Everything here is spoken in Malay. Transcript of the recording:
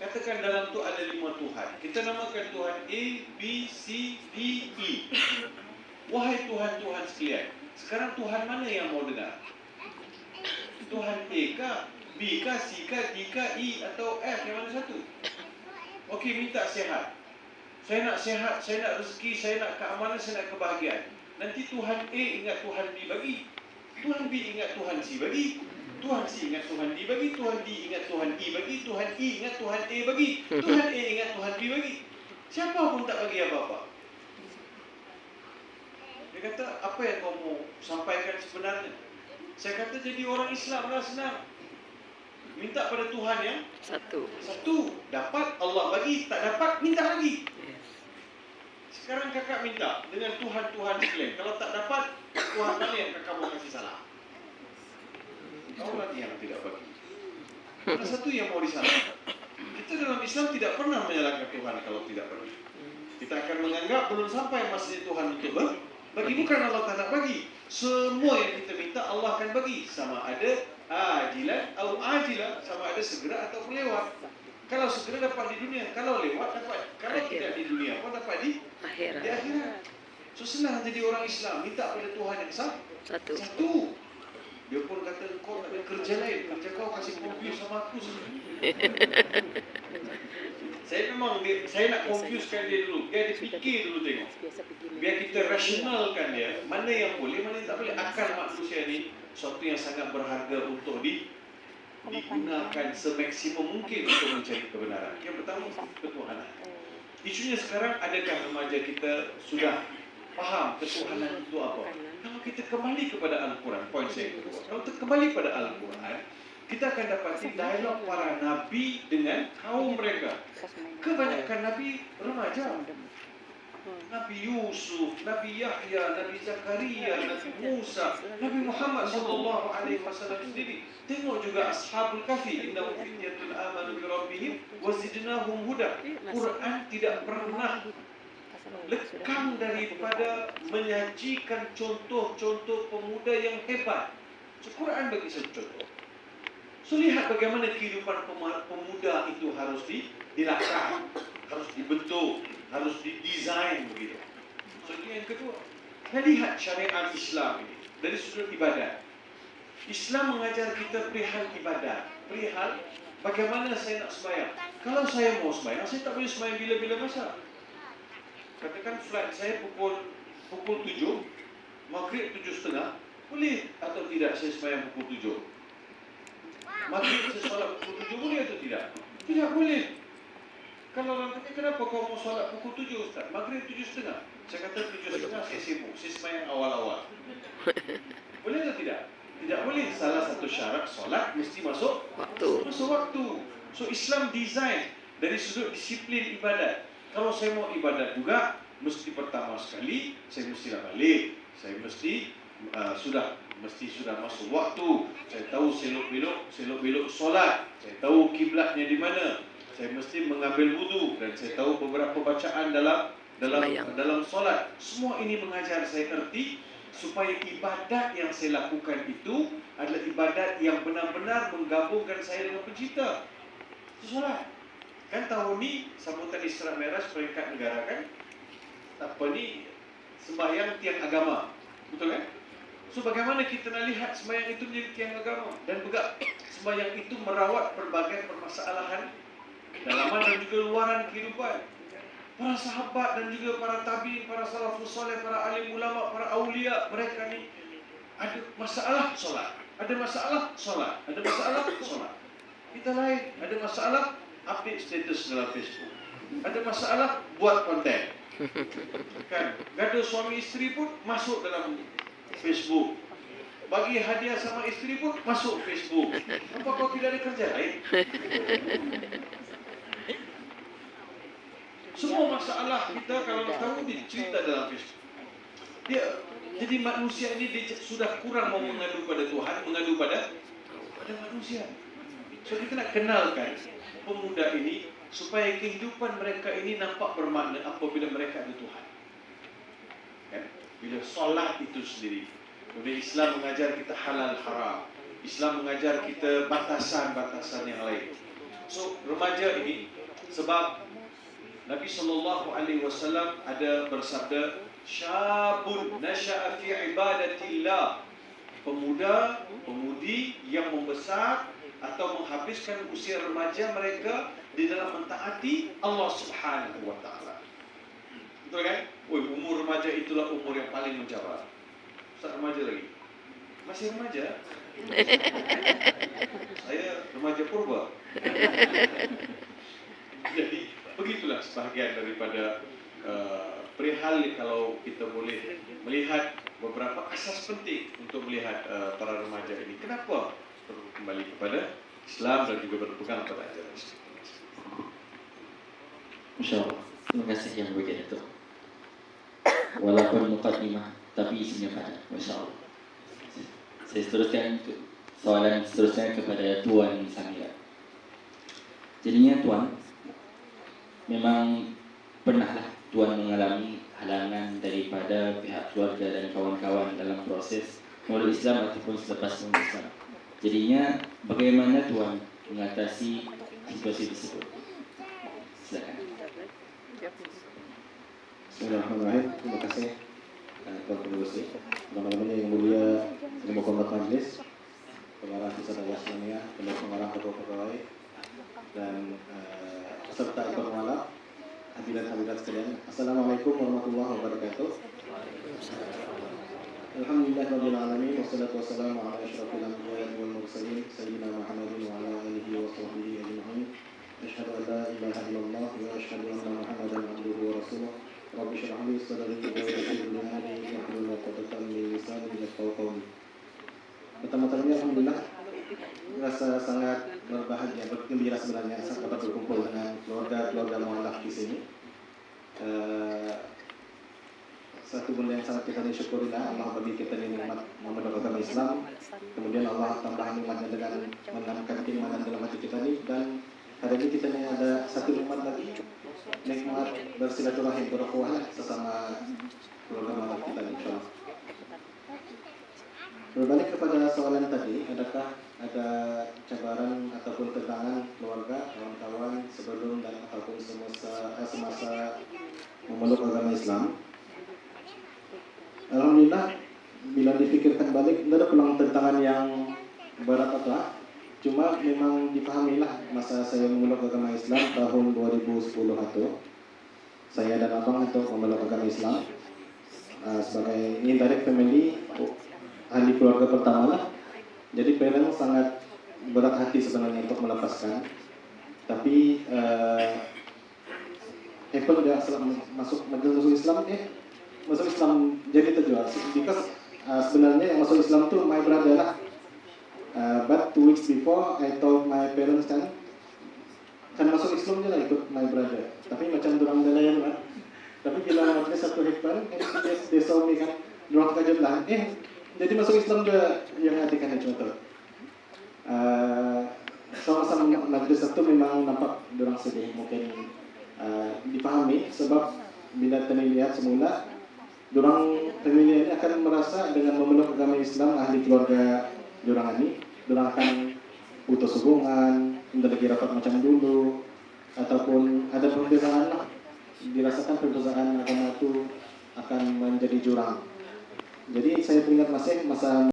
Katakan dalam tu ada 5 Tuhan. Kita namakan Tuhan A, B, C, D, E. Wahai Tuhan-Tuhan sekalian, sekarang Tuhan mana yang mau dengar? Tuhan A kah, B kah, C kah, D kah, E atau F? Yang mana satu? Okey, minta sihat. Saya nak sihat, saya nak rezeki, saya nak keamanan, saya nak kebahagiaan. Nanti Tuhan A ingat Tuhan B bagi. Tuhan B ingat Tuhan C bagi. Tuhan C ingat Tuhan D bagi. Tuhan D ingat Tuhan E bagi. Tuhan E ingat Tuhan A bagi. Tuhan A ingat Tuhan B bagi. Siapa pun tak bagi apa-apa. Dia kata, apa yang kau mau sampaikan sebenarnya? Saya kata, jadi orang Islam lah senang. Minta pada Tuhan yang satu. Dapat, Allah bagi. Tak dapat, minta lagi. Sekarang kakak minta dengan Tuhan-Tuhan sekalian. Kalau tak dapat, Tuhan mana yang kakak mau kasih salah? Kau lagi yang tidak bagi. Ada satu yang mau disalahkan. Kita dalam Islam tidak pernah menyalahkan Tuhan kalau tidak perlu. Kita akan menganggap belum sampai masanya Tuhan untuk bagi. Bukan Allah tak nak bagi. Semua yang kita minta Allah akan bagi. Sama ada ajilan atau ajilan. Sama ada segera atau lewat. Kalau segera dapat di dunia, kalau lewat dapat. Kalau tidak di dunia, apa dapat di akhirat. So senang jadi orang Islam, minta pada Tuhan yang satu. Dia pun kata, kau tak ada kerja lain, kerja kau kasih confuse sama aku saja. Saya nak confusekan dia dulu. Biar dia fikir dulu tengok. Biar kita rasionalkan dia. Mana yang boleh, mana yang tak boleh. Akal manusia ni suatu yang sangat berharga untuk digunakan semaksimum mungkin untuk mencari kebenaran. Yang pertama, ketuhanan. Isunya sekarang, adakah remaja kita sudah faham ketuhanan itu apa? Kalau kita kembali kepada Al-Quran, poin saya kedua. Kalau kita kembali pada Al-Quran, kita akan dapati dialog para nabi dengan kaum mereka. Kebanyakan nabi remaja. Nabi Yusuf, Nabi Yahya, Nabi Zakaria, Nabi Musa, Nabi Muhammad SAW sendiri. Tengok juga Ashabul Kahfi, innahum fityatun amanu bi rabbihim wa zidnahum huda. Quran tidak pernah lekang daripada menyajikan contoh-contoh pemuda yang hebat. So, Quran bagi satu contoh. So, lihat bagaimana kehidupan pemuda itu harus dilakukan, harus dibentuk, harus didesain begitu. So, ini yang kedua. Kita lihat syariat Islam ini dari sudut ibadat. Islam mengajar kita perihal ibadat, perihal bagaimana saya nak sembahyang. Kalau saya mau sembahyang, saya tak boleh sembahyang bila-bila masa. Katakan flight saya pukul 7, maghrib 7.30, boleh atau tidak saya sembahyang pukul 7? Maghrib saya solat pukul 7, boleh atau tidak? Tidak boleh. Kalau orang tanya, kenapa kau mau solat pukul 7 Ustaz? Maghrib 7.30. Saya kata 7.30 saya sibuk, saya sembahyang awal-awal. Boleh atau tidak? Tidak boleh. Salah satu syarat solat mesti masuk waktu. So Islam design dari sudut disiplin ibadat. Kalau saya mau ibadat juga, mesti pertama sekali saya mestilah balik. Saya mesti sudah masuk waktu. Saya tahu selok-belok solat. Saya tahu kiblatnya di mana. Saya mesti mengambil wudu dan saya tahu beberapa bacaan dalam solat. Semua ini mengajar saya erti supaya ibadat yang saya lakukan itu adalah ibadat yang benar-benar menggabungkan saya dengan pencipta. Itu solat. Kan tahun ni sambutan Isra Mi'raj peringkat negara kan? Sembahyang tiang agama. Betul kan? So bagaimana kita nak lihat sembahyang itu menjadi tiang agama dan juga sembahyang itu merawat berbagai permasalahan dalaman dan juga luaran kehidupan. Para sahabat dan juga para tabi'in, para salafus saleh, para alim ulama, para aulia, mereka ni ada masalah solat, ada masalah solat, ada masalah solat. Kita lain ada masalah update status dalam Facebook. Ada masalah buat konten. Kan, gaduh suami isteri pun masuk dalam Facebook. Bagi hadiah sama isteri pun masuk Facebook. Apa kau tidak ada kerja lain? Semua masalah kita kalau tahu dicerita dalam Facebook. Jadi manusia ini dia sudah kurang mau mengadu pada Tuhan, mengadu pada manusia. So kita nak kenalkan pemuda ini supaya kehidupan mereka ini nampak bermakna apabila mereka ada Tuhan. Kan? Bila solat itu sendiri. Kemudian Islam mengajar kita halal haram. Islam mengajar kita batasan-batasan yang lain. So remaja ini, sebab Nabi SAW ada bersabda, syabun nasya'a fi ibadatillah, pemuda, pemudi yang membesar atau menghabiskan usia remaja mereka di dalam mentaati Allah Subhanahu wa taala. Betul kan? Umur remaja itulah umur yang paling mencabar. Ustaz remaja lagi. Masih remaja? Saya remaja purba. Jadi begitulah sebahagian daripada perihal kalau kita boleh melihat beberapa asas penting untuk melihat para remaja ini. Kenapa perlu kembali kepada Islam dan juga berpegang pada ajaran Islam. Masya Allah. Terima kasih yang bagian itu. Walaupun muqaddimah, tapi isinya padat. Masya Allah. Saya teruskan soalan seterusnya kepada Tuan Samira. Jadinya Tuan, memang pernahlah Tuan mengalami halangan daripada pihak keluarga dan kawan-kawan dalam proses memeluk Islam ataupun selepas memeluk Islam. Jadinya bagaimana Tuan mengatasi situasi tersebut? Silakan. Bismillahirrahmanirrahim. Terima kasih Tuan Pengurusi. Teman-teman yang mulia, terima hormat majelis, pengarah Pusat Islamiyah, pengarah pegawai, dan peserta ikut mualaf, hadirin-hadirat sekalian. Assalamualaikum warahmatullahi wabarakatuh. Alhamdulillahirabbil alamin, wassalatu wassalamu ala asyrafil anbiya'i wal mursalin, sayyidina Muhammadin wa ala alihi wa sahbihi ajma'in. Asyhadu an la ilaha illallah wa asyhadu anna Muhammadan abduhu wa rasuluh. Rabbi shrah li sadri wa yassir li amri wahlul 'uqdatam min lisani yafqahu qawli. Pertama-tama alhamdulillah, rasa sangat berbahagia, bergembira sebenarnya saat dapat berkumpul dengan keluarga mualaf di sini. Satu benda yang sangat kita syukurilah, Allah bagi kita nikmat memeluk agama Islam. Kemudian Allah tambah nikmatnya dengan menanamkan keimanan dalam hati kita ini, dan hari ini kita ini ada satu nikmat lagi, nikmat bersilaturahim, berukhuwah sesama keluarga mualaf kita insyaallah. Berbalik kepada soalan tadi, adakah ada cabaran ataupun tentangan keluarga, kawan-kawan sebelum dan ataupun semasa memeluk agama Islam? Alhamdulillah, bila dipikirkan balik, tidak ada peluang tentangan yang berat apa. Cuma memang dipahamilah masa saya memeluk agama Islam tahun 2010 itu, saya dan abang untuk memeluk agama Islam sebagai indirect family, ahli keluarga pertama lah. Jadi parents sangat berat hati sebenarnya untuk melepaskan. Tapi Apple dia masuk Islam, masuk Islam jadi terjual. Because sebenarnya yang masuk Islam itu my brother lah. But 2 weeks before I told my parents kan masuk Islam je lah ikut my brother. Tapi macam durang dalayan lah. Tapi bila ada satu hikmah, dia saw me kan, durang terkejut lah. Jadi masuk Islam juga yang artikannya contoh. Sama-sama majlis itu memang nampak durang sedih, mungkin dipahami sebab bila terlihat semula durang family ini akan merasa dengan memeluk agama Islam ahli keluarga durang ini, durang akan putus hubungan, tidak lagi rapat macam dulu, ataupun ada perbezaan lah, dirasakan perbezaan agama itu akan menjadi jurang. Jadi saya teringat masih masa